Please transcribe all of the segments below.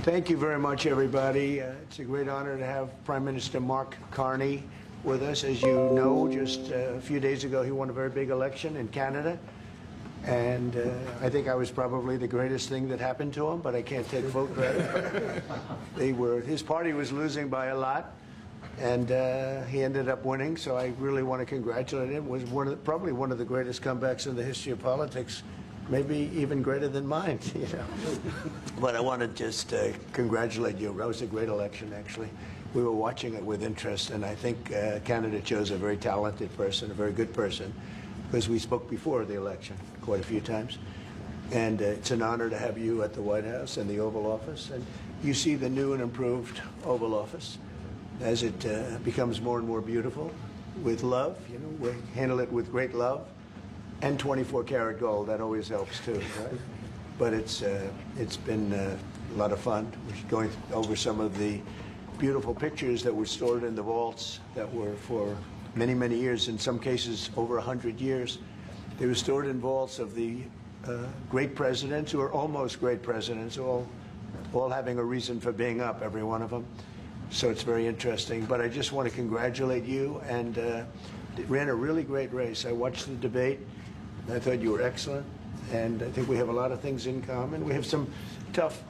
Thank you very much, everybody. It's a great honor to have Prime Minister Mark Carney with us. As you know, just a few days ago, he won a very big election in Canada. And I think I was probably the greatest thing that happened to him, but I can't take full credit. His party was losing by a lot, and he ended up winning, so I really want to congratulate him. It was probably one of the greatest comebacks in the history of politics, maybe even greater than mine, you know. But I want to just congratulate you. That was a great election, actually. We were watching it with interest, and I think Canada chose a very talented person, a very good person, because we spoke before the election quite a few times. And it's an honor to have you at the White House and the Oval Office. And you see the new and improved Oval Office as it becomes more and more beautiful with love. You know, we handle it with great love. And 24-karat gold, that always helps too, right? But it's been a lot of fun. We're going over some of the beautiful pictures that were stored in the vaults that were for many, many years, in some cases over 100 years. They were stored in vaults of the great presidents, or almost great presidents, all having a reason for being up, every one of them. So it's very interesting. But I just want to congratulate you, and ran a really great race. I watched the debate. I thought you were excellent, and I think we have a lot of things in common. We have some tough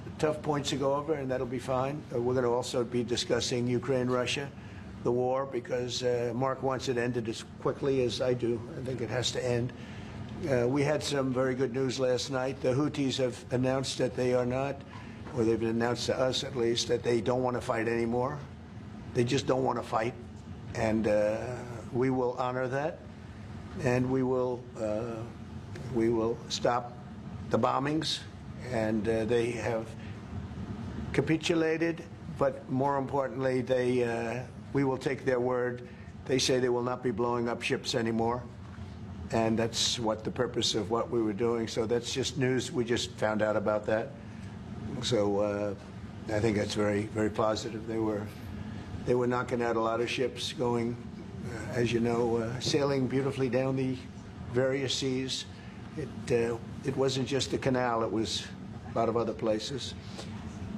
points to go over, and that'll be fine. We're going to also be discussing Ukraine, Russia, the war, because Mark wants it ended as quickly as I do. I think it has to end. We had some very good news last night. The Houthis have announced that they are not, or they've announced to us at least, that they don't want to fight anymore. They just don't want to fight, and we will honor that. And we will stop the bombings, and they have capitulated. But more importantly, we will take their word. They say they will not be blowing up ships anymore, and that's what the purpose of what we were doing. So that's just news. We just found out about that. So I think that's very, very positive. They were knocking out a lot of ships going. As you know, sailing beautifully down the various seas. It wasn't just the canal, it was a lot of other places.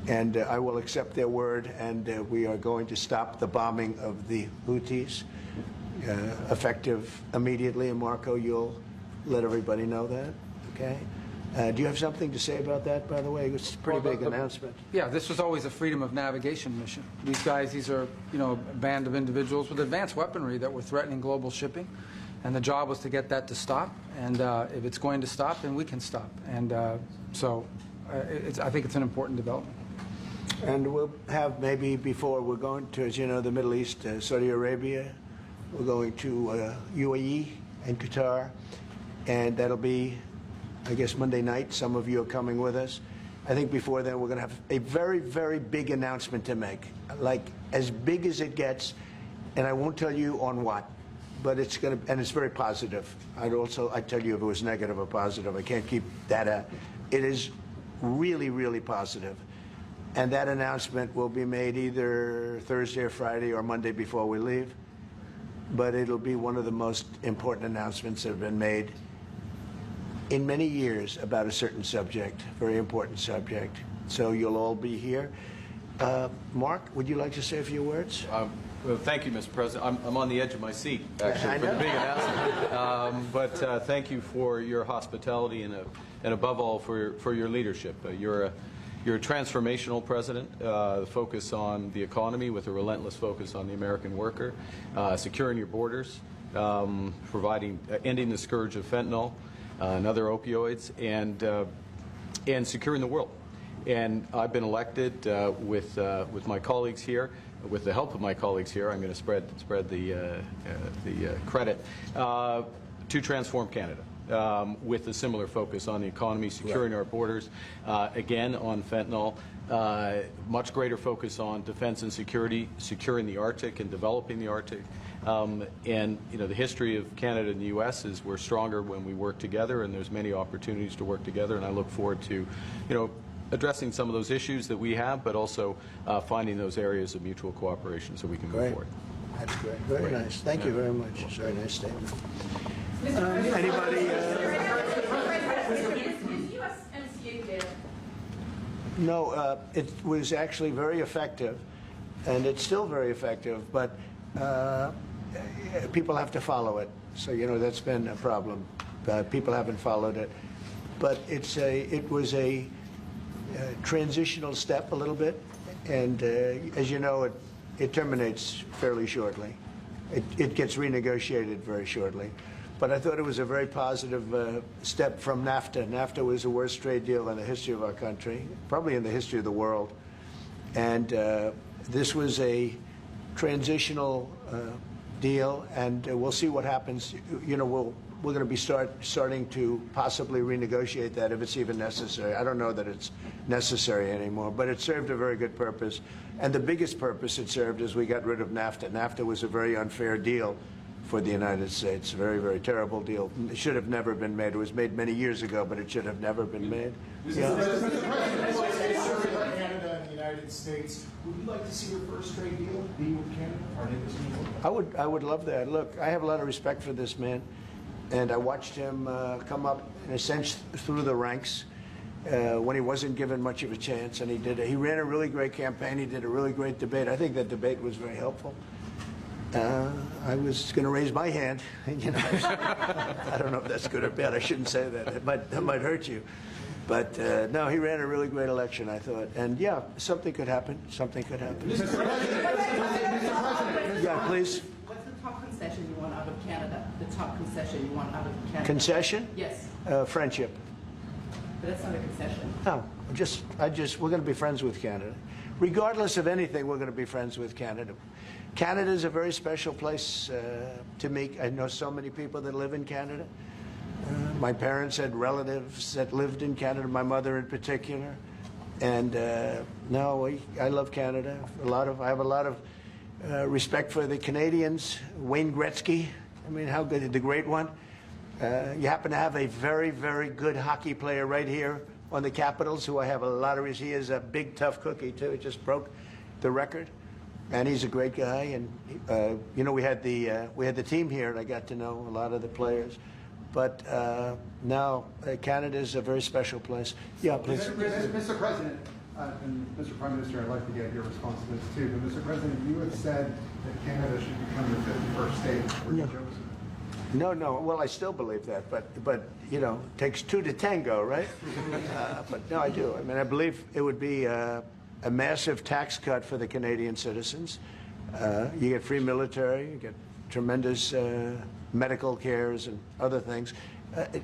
And I will accept their word, and we are going to stop the bombing of the Houthis, effective immediately. And Marco, you'll let everybody know that, okay? Do you have something to say about that, by the way? It's a pretty big announcement. Yeah, this was always a freedom of navigation mission. These guys, these are, you know, a band of individuals with advanced weaponry that were threatening global shipping. And the job was to get that to stop. And if it's going to stop, then we can stop. And I think it's an important development. And we'll have maybe before, we're going to, as you know, the Middle East, Saudi Arabia. We're going to UAE and Qatar. And that'll be, I guess, Monday night. Some of you are coming with us. I think before then we're going to have a very, very big announcement to make, like as big as it gets, and I won't tell you on what, but it's going to, and it's very positive. I'd tell you if it was negative or positive. I can't keep that. It is really, really positive, and that announcement will be made either Thursday or Friday or Monday before we leave. But it'll be one of the most important announcements that have been made in many years about a certain subject, very important subject. So you'll all be here. Mark, would you like to say a few words? Well, thank you, Mr. President. I'm on the edge of my seat, actually, for the big announcement. But thank you for your hospitality and above all, for your leadership. You're a transformational president, the focus on the economy with a relentless focus on the American worker, securing your borders, ending the scourge of fentanyl, and other opioids, and securing the world. And I've been elected with my colleagues here, with the help of my colleagues here. I'm going to spread the credit to transform Canada with a similar focus on the economy, securing our borders, again on fentanyl, much greater focus on defense and security, securing the Arctic and developing the Arctic. And you know, the history of Canada and the U.S. is we're stronger when we work together, and there's many opportunities to work together. And I look forward to, you know, addressing some of those issues that we have, but also finding those areas of mutual cooperation so we can move forward. That's great. Very nice. Thank you very much. Very nice statement. Anybody? Is USMCA dead? No, it was actually very effective, and it's still very effective, but people have to follow it. So, that's been a problem. People haven't followed it. But it was a transitional step a little bit, and as you know, it terminates fairly shortly. It gets renegotiated very shortly. But I thought it was a very positive step from NAFTA. NAFTA was the worst trade deal in the history of our country, probably in the history of the world. And this was a transitional deal, and we'll see what happens. We're going to be starting to possibly renegotiate that if it's even necessary. I don't know that it's necessary anymore, but it served a very good purpose. And the biggest purpose it served is we got rid of NAFTA. NAFTA was a very unfair deal for the United States. A very, very terrible deal. It should have never been made. It was made many years ago, but it should have never been made. Canada and the United States, would you like to see your first trade deal be with Canada? Our neighbors? I would love that. Look, I have a lot of respect for this man, and I watched him come up, in a sense, through the ranks when he wasn't given much of a chance, and he ran a really great campaign. He did a really great debate. I think that debate was very helpful. I was going to raise my hand. I don't know if that's good or bad. I shouldn't say that. That might hurt you. But no, he ran a really great election, I thought. And yeah, something could happen. Something could happen. Mr. President. Yeah, please. What's the top concession you want out of Canada? The top concession you want out of Canada? Concession? Yes. Friendship. But that's not a concession. No, we're going to be friends with Canada. Regardless of anything, we're going to be friends with Canada. Canada is a very special place to me. I know so many people that live in Canada. My parents had relatives that lived in Canada, my mother in particular. And I love Canada. I have a lot of respect for the Canadians. Wayne Gretzky, I mean, how good, the great one. You happen to have a very, very good hockey player right here on the Capitals, who I have a lot of. He is a big, tough cookie too. He just broke the record, and he's a great guy. And we had the team here, and I got to know a lot of the players. But now Canada is a very special place. Yeah, please. Mr. President, and Mr. Prime Minister, I'd like to get your response to this too. But Mr. President, you have said that Canada should become the 51st state. Were you chosen? No. Well, I still believe that, but it takes two to tango, right? But no, I do. I mean, I believe it would be a massive tax cut for the Canadian citizens. You get free military, you get tremendous medical cares and other things.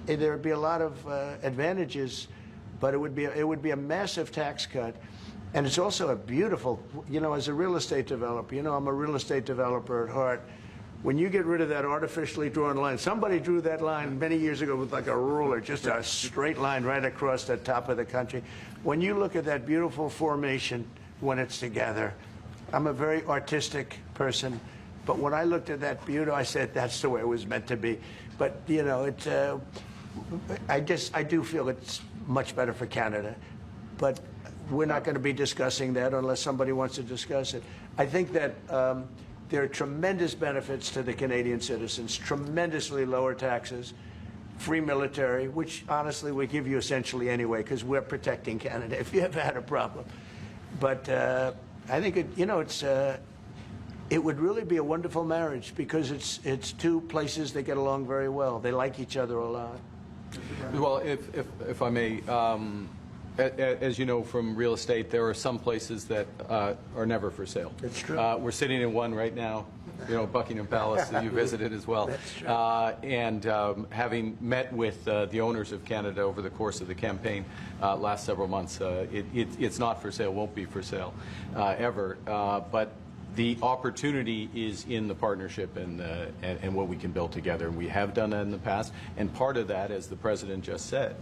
There would be a lot of advantages, but it would be a massive tax cut. And it's also a beautiful, as a real estate developer, I'm a real estate developer at heart. When you get rid of that artificially drawn line, somebody drew that line many years ago with like a ruler, just a straight line right across the top of the country. When you look at that beautiful formation when it's together, I'm a very artistic person, but when I looked at that beauty, I said that's the way it was meant to be. But I do feel it's much better for Canada, but we're not going to be discussing that unless somebody wants to discuss it. I think that there are tremendous benefits to the Canadian citizens, tremendously lower taxes, free military, which honestly we give you essentially anyway because we're protecting Canada if you ever had a problem. But I think it would really be a wonderful marriage because it's two places that get along very well. They like each other a lot. Well, if I may, as you know from real estate, there are some places that are never for sale. That's true. We're sitting in one right now, Buckingham Palace that you visited as well. That's true. And having met with the owners of Canada over the course of the campaign last several months, it's not for sale, won't be for sale ever. But the opportunity is in the partnership and what we can build together. And we have done that in the past. And part of that, as the President just said,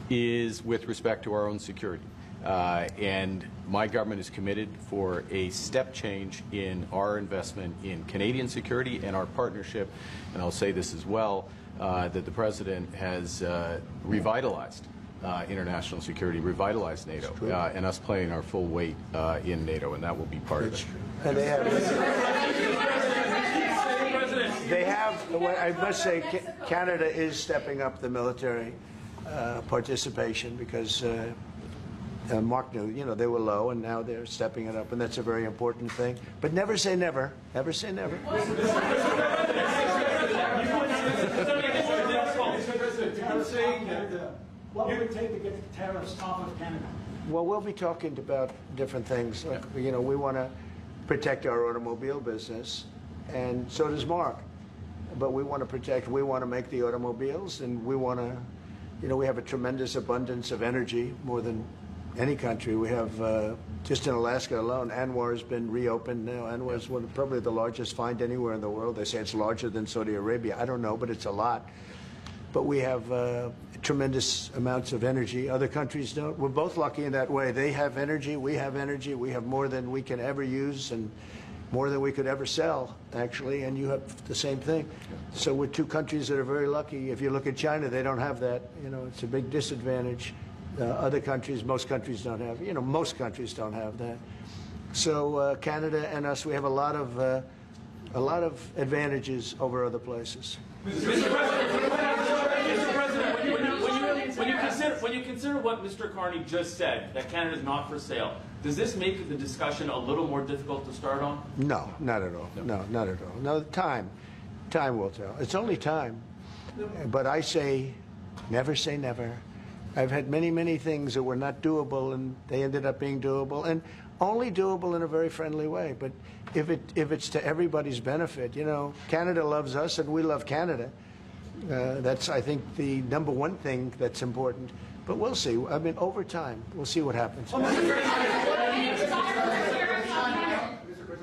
is with respect to our own security. And my government is committed for a step change in our investment in Canadian security and our partnership, and I'll say this as well, that the President has revitalized international security, revitalized NATO, and us playing our full weight in NATO, and that will be part of it. And they have, I must say, Canada is stepping up the military participation because Mark knew, they were low, and now they're stepping it up, and that's a very important thing. But never say never. Never say never. Mr. President, you're saying that what would it take to get the tariffs off of Canada? Well, we'll be talking about different things. Like, we want to protect our automobile business, and so does Mark. But we want to make the automobiles, and we want to, we have a tremendous abundance of energy, more than any country. We have, just in Alaska alone, Anwar has been reopened now. Anwar is probably the largest find anywhere in the world. They say it's larger than Saudi Arabia. I don't know, but it's a lot. But we have tremendous amounts of energy. Other countries don't. We're both lucky in that way. They have energy. We have energy. We have more than we can ever use and more than we could ever sell, actually. And you have the same thing. So we're two countries that are very lucky. If you look at China, they don't have that. It's a big disadvantage. Other countries, most countries don't have. Most countries don't have that. So Canada and us, we have a lot of advantages over other places. Mr. President, when you consider what Mr. Carney just said, that Canada is not for sale, does this make the discussion a little more difficult to start on? No, not at all. No, not at all. No, time will tell. It's only time. But I say never. I've had many things that were not doable, and they ended up being doable, and only doable in a very friendly way. But if it's to everybody's benefit, Canada loves us and we love Canada. That's, I think, the number one thing that's important. But we'll see. I mean, over time, we'll see what happens.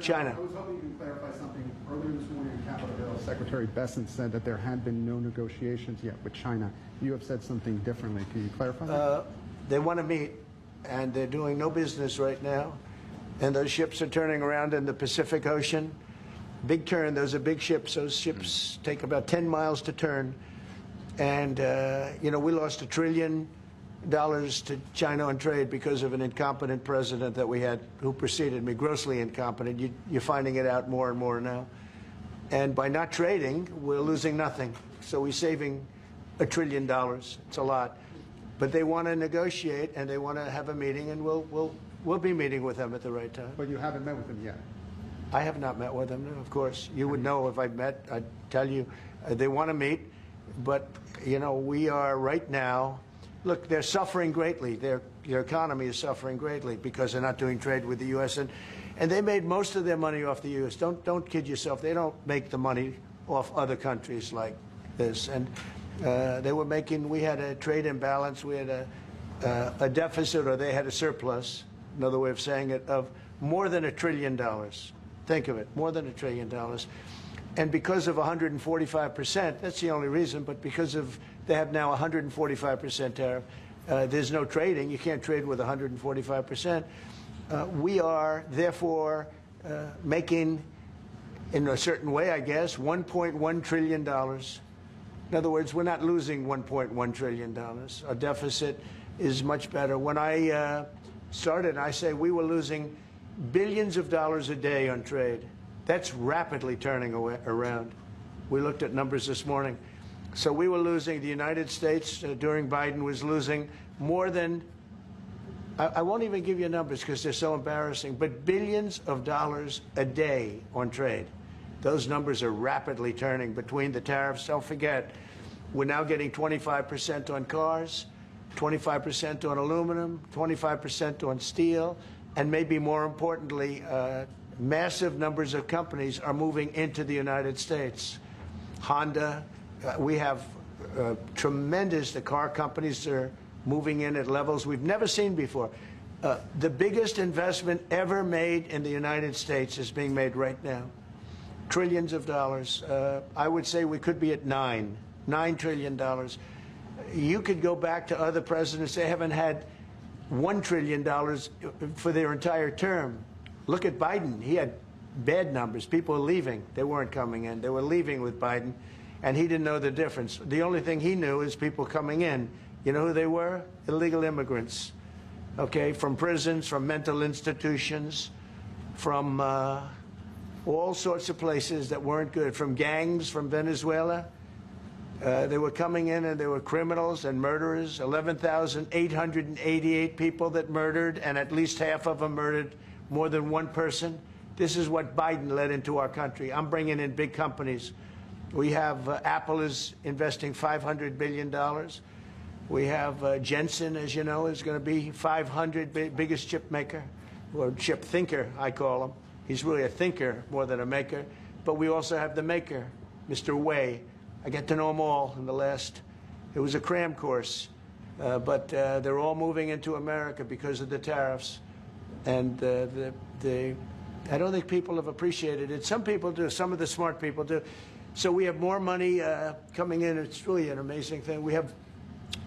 China. I was hoping you can clarify something. Earlier this morning in Capitol Hill, Secretary Bessent said that there had been no negotiations yet with China. You have said something differently. Can you clarify that? They want to meet, and they're doing no business right now. And those ships are turning around in the Pacific Ocean. Big turn. Those are big ships. Those ships take about 10 miles to turn. And, we lost $1 trillion to China on trade because of an incompetent president that we had who preceded me, grossly incompetent. You're finding it out more and more now. And by not trading, we're losing nothing. So we're saving $1 trillion. It's a lot. But they want to negotiate, and they want to have a meeting, and we'll be meeting with them at the right time. But you haven't met with them yet. I have not met with them, no, of course. You would know if I met. I'd tell you. They want to meet, but, we are right now. Look, they're suffering greatly. Their economy is suffering greatly because they're not doing trade with the U.S. And they made most of their money off the U.S. Don't kid yourself. They don't make the money off other countries like this. And they were making. We had a trade imbalance. We had a deficit, or they had a surplus. Another way of saying it, of more than $1 trillion. Think of it, more than $1 trillion. And because of 145%, that's the only reason, but because of they have now 145% tariff, there's no trading. You can't trade with 145%. We are, therefore, making, in a certain way, I guess, $1.1 trillion. In other words, we're not losing $1.1 trillion. Our deficit is much better. When I started, I say we were losing billions of dollars a day on trade. That's rapidly turning around. We looked at numbers this morning. So we were losing, the United States during Biden was losing more than, I won't even give you numbers because they're so embarrassing, but billions of dollars a day on trade. Those numbers are rapidly turning between the tariffs. Don't forget, we're now getting 25% on cars, 25% on aluminum, 25% on steel, and maybe more importantly, massive numbers of companies are moving into the United States. Honda, we have tremendous, the car companies are moving in at levels we've never seen before. The biggest investment ever made in the United States is being made right now. Trillions of dollars. I would say we could be at $9 trillion. You could go back to other presidents. They haven't had $1 trillion for their entire term. Look at Biden. He had bad numbers. People were leaving. They weren't coming in. They were leaving with Biden, and he didn't know the difference. The only thing he knew is people coming in. You know who they were? Illegal immigrants, okay, from prisons, from mental institutions, from all sorts of places that weren't good, from gangs, from Venezuela. They were coming in and they were criminals and murderers, 11,888 people that murdered, and at least half of them murdered more than one person. This is what Biden led into our country. I'm bringing in big companies. We have Apple is investing $500 billion. We have Jensen, as you know, is going to be 500 biggest chip maker, or chip thinker, I call him. He's really a thinker more than a maker. But we also have the maker, Mr. Wei. I get to know them all in the last, it was a cram course. But they're all moving into America because of the tariffs. And I don't think people have appreciated it. Some people do, some of the smart people do. So we have more money coming in. It's really an amazing thing. We have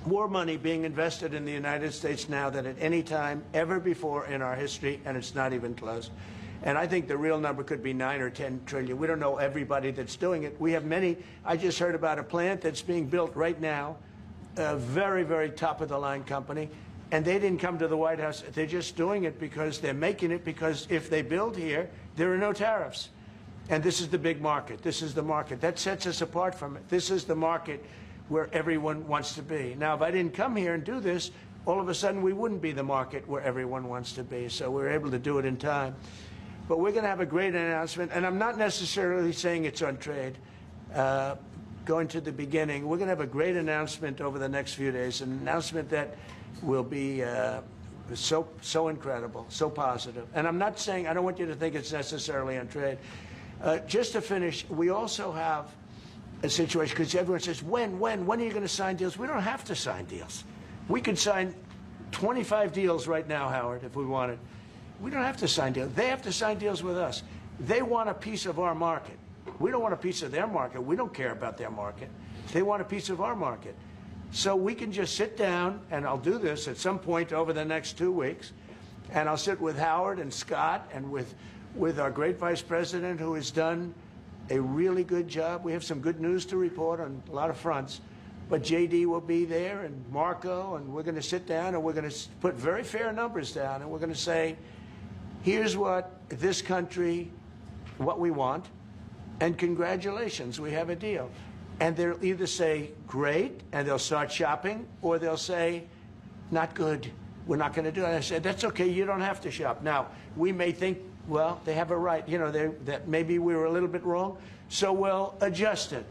more money being invested in the United States now than at any time ever before in our history, and it's not even close. And I think the real number could be 9 or 10 trillion. We don't know everybody that's doing it. We have many. I just heard about a plant that's being built right now, a very, very top-of-the-line company, and they didn't come to the White House. They're just doing it because they're making it, because if they build here, there are no tariffs. And this is the big market. This is the market. That sets us apart from it. This is the market where everyone wants to be. Now, if I didn't come here and do this, all of a sudden we wouldn't be the market where everyone wants to be. So we're able to do it in time. But we're going to have a great announcement. And I'm not necessarily saying it's on trade. Going to the beginning, we're going to have a great announcement over the next few days, an announcement that will be so incredible, so positive. And I'm not saying, I don't want you to think it's necessarily on trade. Just to finish, we also have a situation, because everyone says, when are you going to sign deals? We don't have to sign deals. We could sign 25 deals right now, Howard, if we wanted. We don't have to sign deals. They have to sign deals with us. They want a piece of our market. We don't want a piece of their market. We don't care about their market. They want a piece of our market. So we can just sit down, and I'll do this at some point over the next 2 weeks, and I'll sit with Howard and Scott and with our great vice president, who has done a really good job. We have some good news to report on a lot of fronts. But JD will be there, and Marco, and we're going to sit down, and we're going to put very fair numbers down, and we're going to say, here's what this country, what we want, and congratulations, we have a deal. And they'll either say, great, and they'll start shopping, or they'll say, not good, we're not going to do it. And I said, that's okay, you don't have to shop. Now, we may think, well, they have a right, you know, that maybe we were a little bit wrong, so we'll adjust it.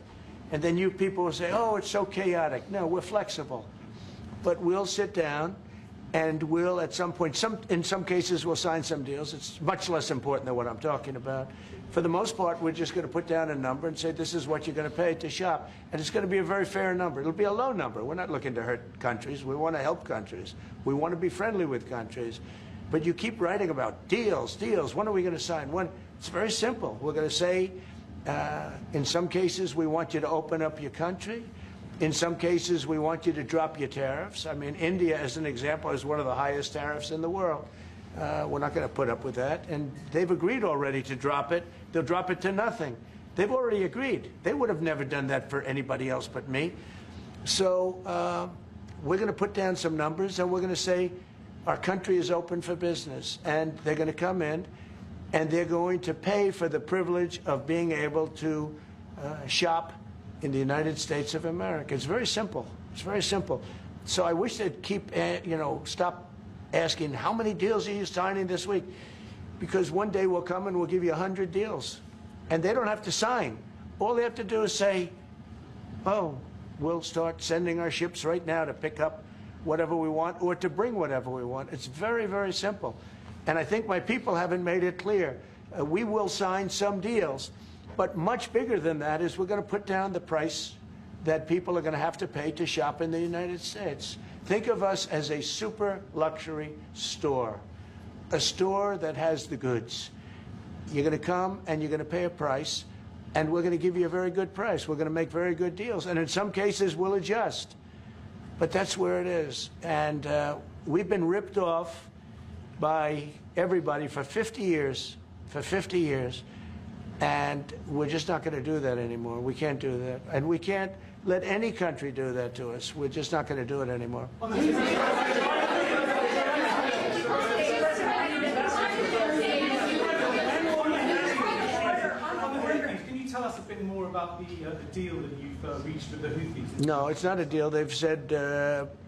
And then you people will say, oh, it's so chaotic. No, we're flexible. But we'll sit down, and we'll, at some point, in some cases, we'll sign some deals. It's much less important than what I'm talking about. For the most part, we're just going to put down a number and say, this is what you're going to pay to shop. And it's going to be a very fair number. It'll be a low number. We're not looking to hurt countries. We want to help countries. We want to be friendly with countries. But you keep writing about deals, deals. When are we going to sign? When? It's very simple. We're going to say, in some cases, we want you to open up your country. In some cases, we want you to drop your tariffs. I mean, India, as an example, is one of the highest tariffs in the world. We're not going to put up with that. And they've agreed already to drop it. They'll drop it to nothing. They've already agreed. They would have never done that for anybody else but me. So we're going to put down some numbers, and we're going to say our country is open for business. And they're going to come in, and they're going to pay for the privilege of being able to shop in the United States of America. It's very simple. It's very simple. So I wish they'd keep, stop asking, how many deals are you signing this week? Because one day we'll come and we'll give you 100 deals. And they don't have to sign. All they have to do is say, oh, we'll start sending our ships right now to pick up whatever we want or to bring whatever we want. It's very, very simple. And I think my people haven't made it clear. We will sign some deals. But much bigger than that is we're going to put down the price that people are going to have to pay to shop in the United States. Think of us as a super luxury store, a store that has the goods. You're going to come and you're going to pay a price, and we're going to give you a very good price. We're going to make very good deals. And in some cases, we'll adjust. But that's where it is. And we've been ripped off by everybody for 50 years, and we're just not going to do that anymore. We can't do that. And we can't let any country do that to us. We're just not going to do it anymore. Can you tell us a bit more about the deal that you've reached with the Houthis? No, it's not a deal. They've said,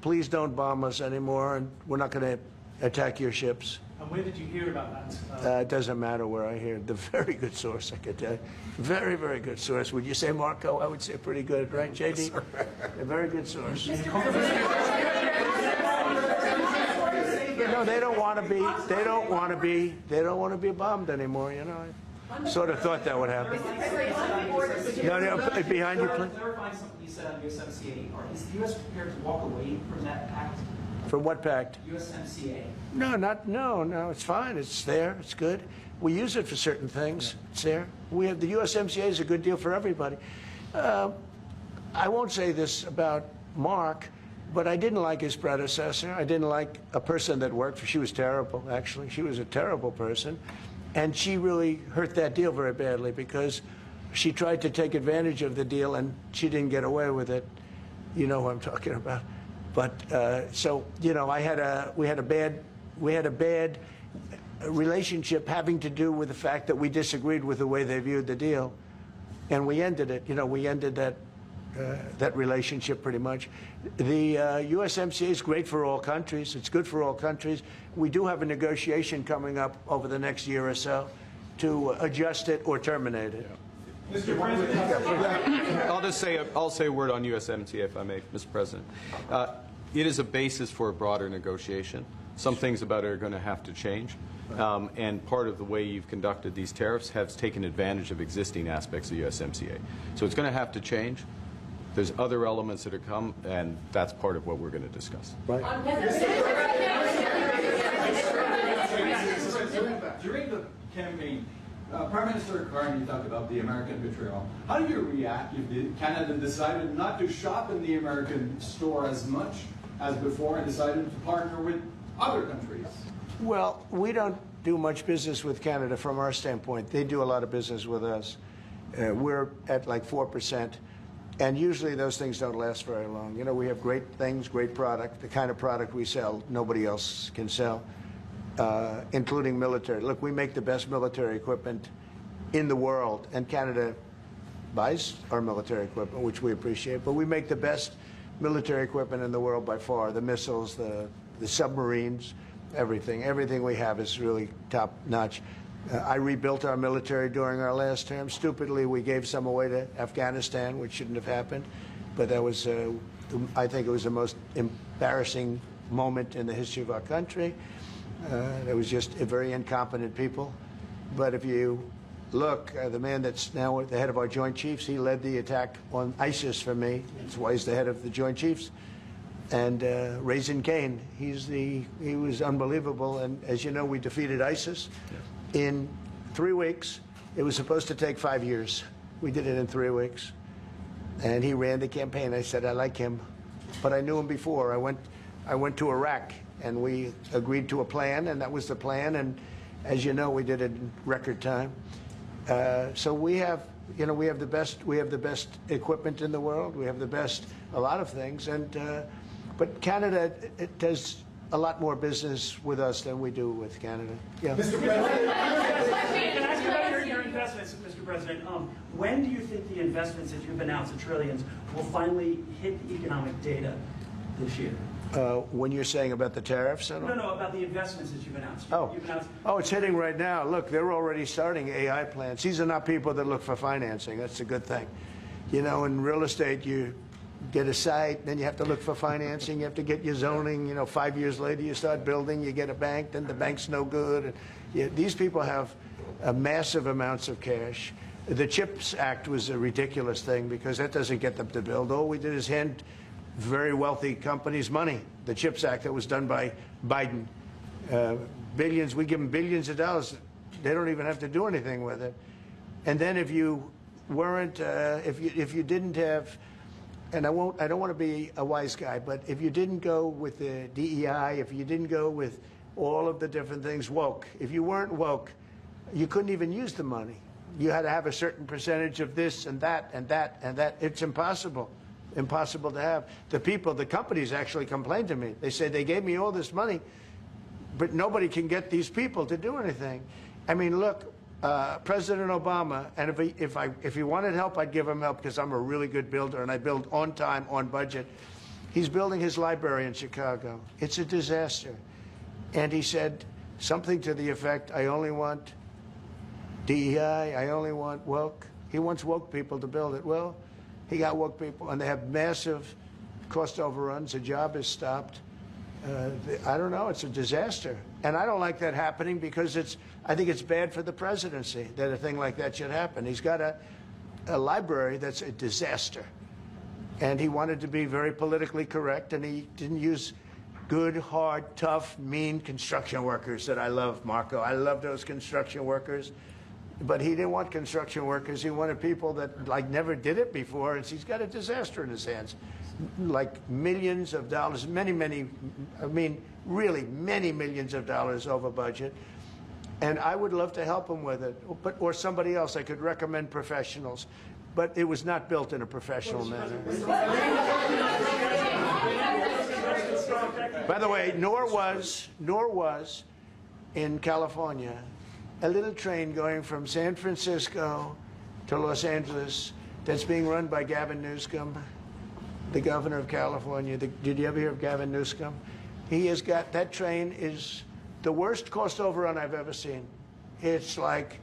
please don't bomb us anymore, and we're not going to attack your ships. And where did you hear about that? It doesn't matter where I hear it. The very good source, I could tell you. Very, very good source. Would you say Marco? I would say pretty good, right, JD? A very good source. No, they don't want to be. They don't want to be. They don't want to be bombed anymore. You know, I sort of thought that would happen. No, behind you, please. Clarifying something you said on USMCA, is the U.S. prepared to walk away from that pact? From what pact? USMCA. No. It's fine. It's there. It's good. We use it for certain things. It's there. We have the USMCA is a good deal for everybody. I won't say this about Mark, but I didn't like his predecessor. I didn't like a person that worked for. She was terrible, actually. She was a terrible person, and she really hurt that deal very badly because she tried to take advantage of the deal and she didn't get away with it. You know who I'm talking about. But so you know, we had a bad relationship having to do with the fact that we disagreed with the way they viewed the deal, and we ended it. You know, we ended that relationship pretty much. The USMCA is great for all countries. It's good for all countries. We do have a negotiation coming up over the next year or so to adjust it or terminate it. Mr. President, I'll say a word on USMCA, if I may, Mr. President. It is a basis for a broader negotiation. Some things about it are going to have to change. And part of the way you've conducted these tariffs has taken advantage of existing aspects of USMCA. So it's going to have to change. There's other elements that are come, and that's part of what we're going to discuss. Right. During the campaign, Prime Minister Carney talked about the American betrayal. How do you react if Canada decided not to shop in the American store as much as before and decided to partner with other countries? Well, we don't do much business with Canada from our standpoint. They do a lot of business with us. We're at like 4%. And usually those things don't last very long. You know, we have great things, great product. The kind of product we sell, nobody else can sell, including military. Look, we make the best military equipment in the world, and Canada buys our military equipment, which we appreciate. But we make the best military equipment in the world by far. The missiles, the submarines, everything. Everything we have is really top notch. I rebuilt our military during our last term. Stupidly, we gave some away to Afghanistan, which shouldn't have happened. But that was, I think it was the most embarrassing moment in the history of our country. There was just very incompetent people. But if you look, the man that's now the head of our Joint Chiefs, he led the attack on ISIS for me. That's why he's the head of the Joint Chiefs. And Raisin Kane, he was unbelievable. And as you know, we defeated ISIS. In 3 weeks. It was supposed to take 5 years. We did it in 3 weeks. And he ran the campaign. I said, I like him. But I knew him before. I went to Iraq, and we agreed to a plan, and that was the plan. And as you know, we did it in record time. So we have, you know, we have the best equipment in the world. We have the best, a lot of things. And but Canada, it does a lot more business with us than we do with Canada. Yeah. Mr. President, can I ask you about your investments, Mr. President? When do you think the investments that you've announced, the trillions, will finally hit the economic data this year? When you're saying about the tariffs? No, about the investments that you've announced. Oh, it's hitting right now. Look, they're already starting AI plants. These are not people that look for financing. That's a good thing. You know, in real estate, you get a site, then you have to look for financing, you have to get your zoning, you know, 5 years later you start building, you get a bank, then the bank's no good. And, these people have massive amounts of cash. The CHIPS Act was a ridiculous thing because that doesn't get them to build. All we did is hand very wealthy companies money. The CHIPS Act that was done by Biden. Billions, we give them billions of dollars. They don't even have to do anything with it. And then if you weren't, if you didn't have, and I don't want to be a wise guy, but if you didn't go with the DEI, if you didn't go with all of the different things, woke, if you weren't woke, you couldn't even use the money. You had to have a certain percentage of this and that and that and that. It's impossible to have. The companies actually complained to me. They say they gave me all this money, but nobody can get these people to do anything. I mean, look, President Obama, and if he wanted help, I'd give him help because I'm a really good builder and I build on time, on budget. He's building his library in Chicago. It's a disaster. And he said something to the effect, I only want DEI, I only want woke. He wants woke people to build it. Well, he got woke people, and they have massive cost overruns. The job is stopped. I don't know. It's a disaster. And I don't like that happening because I think it's bad for the presidency that a thing like that should happen. He's got a library that's a disaster. And he wanted to be very politically correct, and he didn't use good, hard, tough, mean construction workers that I love, Marco. I love those construction workers. But he didn't want construction workers. He wanted people that like never did it before. And he's got a disaster in his hands, like millions of dollars, really many millions of dollars over budget. And I would love to help him with it, or somebody else. I could recommend professionals, but it was not built in a professional manner. By the way, nor was in California a little train going from San Francisco to Los Angeles that's being run by Gavin Newsom, the governor of California. Did you ever hear of Gavin Newsom? He has got, that train is the worst cost overrun I've ever seen. It's like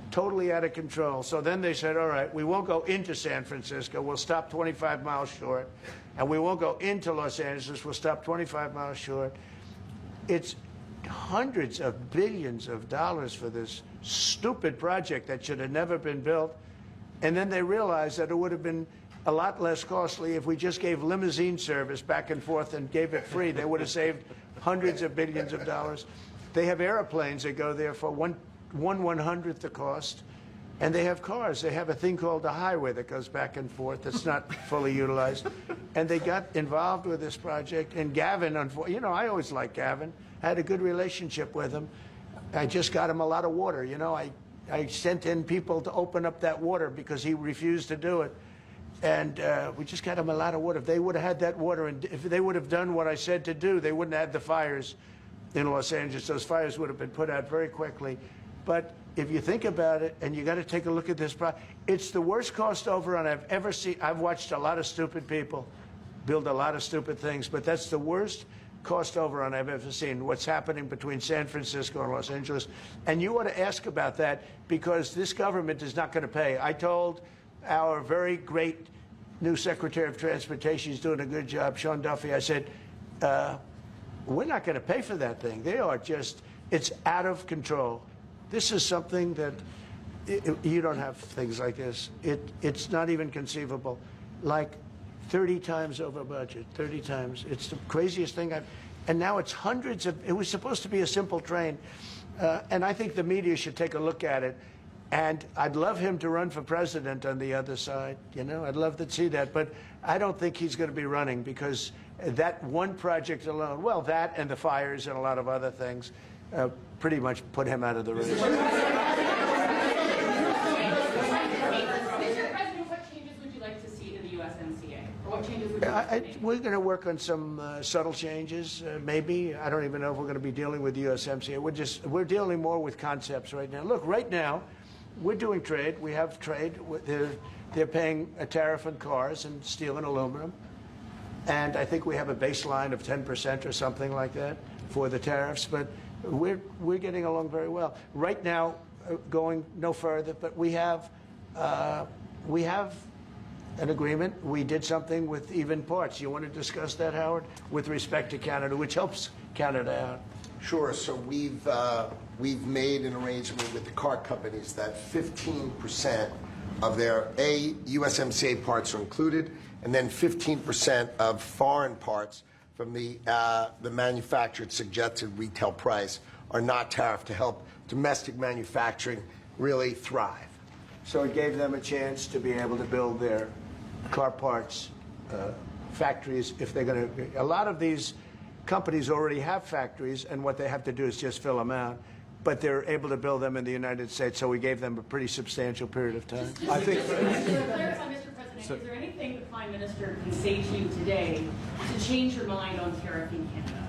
totally out of control. So then they said, all right, we won't go into San Francisco. We'll stop 25 miles short. And we won't go into Los Angeles. We'll stop 25 miles short. It's hundreds of billions of dollars for this stupid project that should have never been built. And then they realized that it would have been a lot less costly if we just gave limousine service back and forth and gave it free. They would have saved hundreds of billions of dollars. They have airplanes that go there for one 1/100th the cost. And they have cars. They have a thing called a highway that goes back and forth that's not fully utilized. And they got involved with this project. And Gavin, you know, I always liked Gavin. I had a good relationship with him. I just got him a lot of water. You know, I sent in people to open up that water because he refused to do it. And we just got him a lot of water. If they would have had that water, and if they would have done what I said to do, they wouldn't have had the fires in Los Angeles. Those fires would have been put out very quickly. But if you think about it, and you got to take a look at this project, it's the worst cost overrun I've ever seen. I've watched a lot of stupid people build a lot of stupid things, but that's the worst cost overrun I've ever seen, what's happening between San Francisco and Los Angeles. And you ought to ask about that because this government is not going to pay. I told our very great new Secretary of Transportation, he's doing a good job, Sean Duffy, I said, we're not going to pay for that thing. They are just, it's out of control. This is something that you don't have things like this. It's not even conceivable. Like 30 times over budget, 30 times. It's the craziest thing and now it's hundreds of, it was supposed to be a simple train. And I think the media should take a look at it. And I'd love him to run for president on the other side. You know, I'd love to see that. But I don't think he's going to be running because that one project alone, well, that and the fires and a lot of other things, pretty much put him out of the race. Mr. President, what changes would you like to see to the USMCA? Or what changes would you like to see? We're going to work on some subtle changes, maybe. I don't even know if we're going to be dealing with the USMCA. We're dealing more with concepts right now. Look, right now, we're doing trade. We have trade. They're paying a tariff on cars and steel and aluminum. And I think we have a baseline of 10% or something like that for the tariffs. But we're getting along very well. Right now, going no further, but we have an agreement. We did something with even parts. You want to discuss that, Howard, with respect to Canada, which helps Canada out? Sure. So we've made an arrangement with the car companies that 15% of their USMCA parts are included, and then 15% of foreign parts from the manufactured suggested retail price are not tariffed to help domestic manufacturing really thrive. So it gave them a chance to be able to build their car parts factories if they're going to. A lot of these companies already have factories, and what they have to do is just fill them out. But they're able to build them in the United States, so we gave them a pretty substantial period of time. I think. Just to clarify, Mr. President, is there anything the Prime Minister can say to you today to change your mind on tariffing Canada?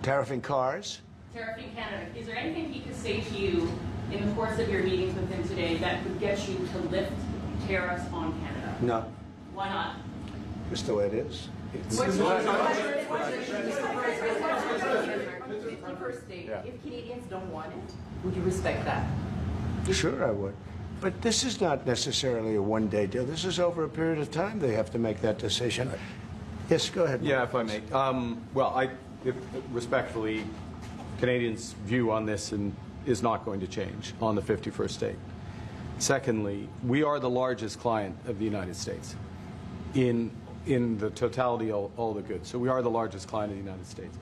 Tariffing cars? Tariffing Canada. Is there anything he could say to you in the course of your meetings with him today that would get you to lift tariffs on Canada? No, Why not? just the way it is. What's the first state? Yeah. If Canadians don't want it, would you respect that? Sure, I would. But this is not necessarily a one-day deal. This is over a period of time they have to make that decision. Yes, go ahead. Yeah, if I may. Respectfully, Canadians' view on this is not going to change on the 51st state. Secondly, we are the largest client of the United States in the totality of all the goods. So we are the largest client of the United States.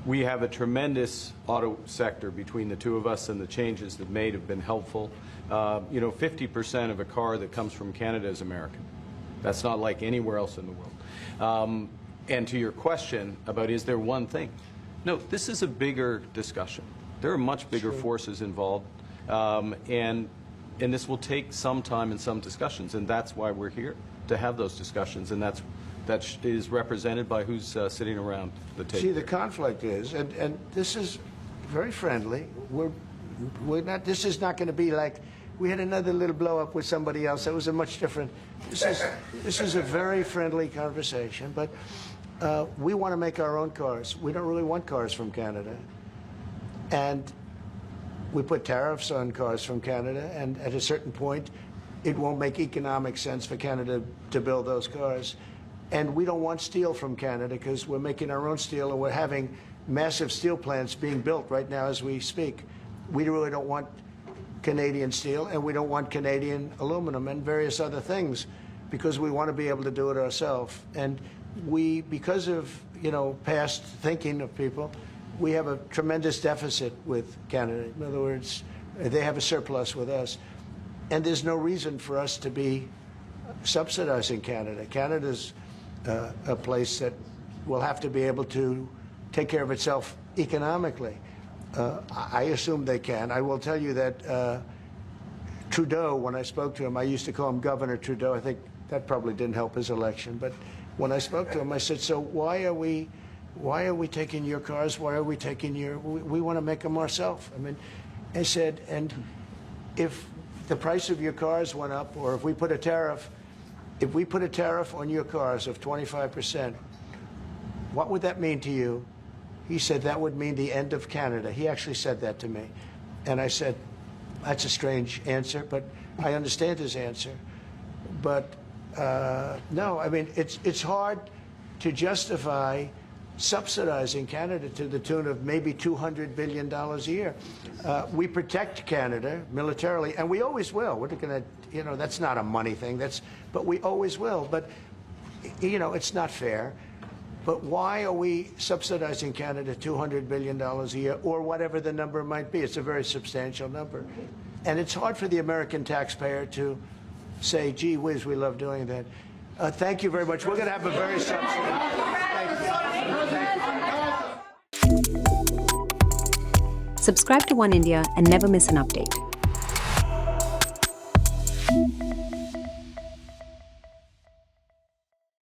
We have a tremendous auto sector between the two of us, and the changes that made have been helpful. 50% of a car that comes from Canada is American. That's not like anywhere else in the world. And to your question about is there one thing? No, this is a bigger discussion. There are much bigger forces involved, and this will take some time and some discussions, and that's why we're here, to have those discussions, and that is represented by who's sitting around the table. See, the conflict is, and this is very friendly. We're not. This is not going to be like we had another little blow up with somebody else. That was a much different. This is a very friendly conversation, but we want to make our own cars. We don't really want cars from Canada, and we put tariffs on cars from Canada, and at a certain point, it won't make economic sense for Canada to build those cars. And we don't want steel from Canada because we're making our own steel, and we're having massive steel plants being built right now as we speak. We really don't want Canadian steel, and we don't want Canadian aluminum and various other things because we want to be able to do it ourselves. And we, because of past thinking of people, we have a tremendous deficit with Canada. In other words, they have a surplus with us. And there's no reason for us to be subsidizing Canada. Canada's a place that will have to be able to take care of itself economically. I assume they can. I will tell you that Trudeau, when I spoke to him, I used to call him Governor Trudeau. I think that probably didn't help his election. But when I spoke to him, I said, so why are we taking your cars? Why are we taking we want to make them ourselves. I mean, I said, and if the price of your cars went up, or if we put a tariff on your cars of 25%, what would that mean to you? He said that would mean the end of Canada. He actually said that to me. And I said, that's a strange answer, but I understand his answer. But no, I mean, it's hard to justify subsidizing Canada to the tune of maybe $200 billion a year. We protect Canada militarily, and we always will. We're going to, that's not a money thing. But we always will. But, it's not fair. But why are we subsidizing Canada $200 billion a year, or whatever the number might be? It's a very substantial number. And it's hard for the American taxpayer to say, gee whiz, we love doing that. Thank you very much. We're going to have a very Subscribe to Oneindia and never miss an update.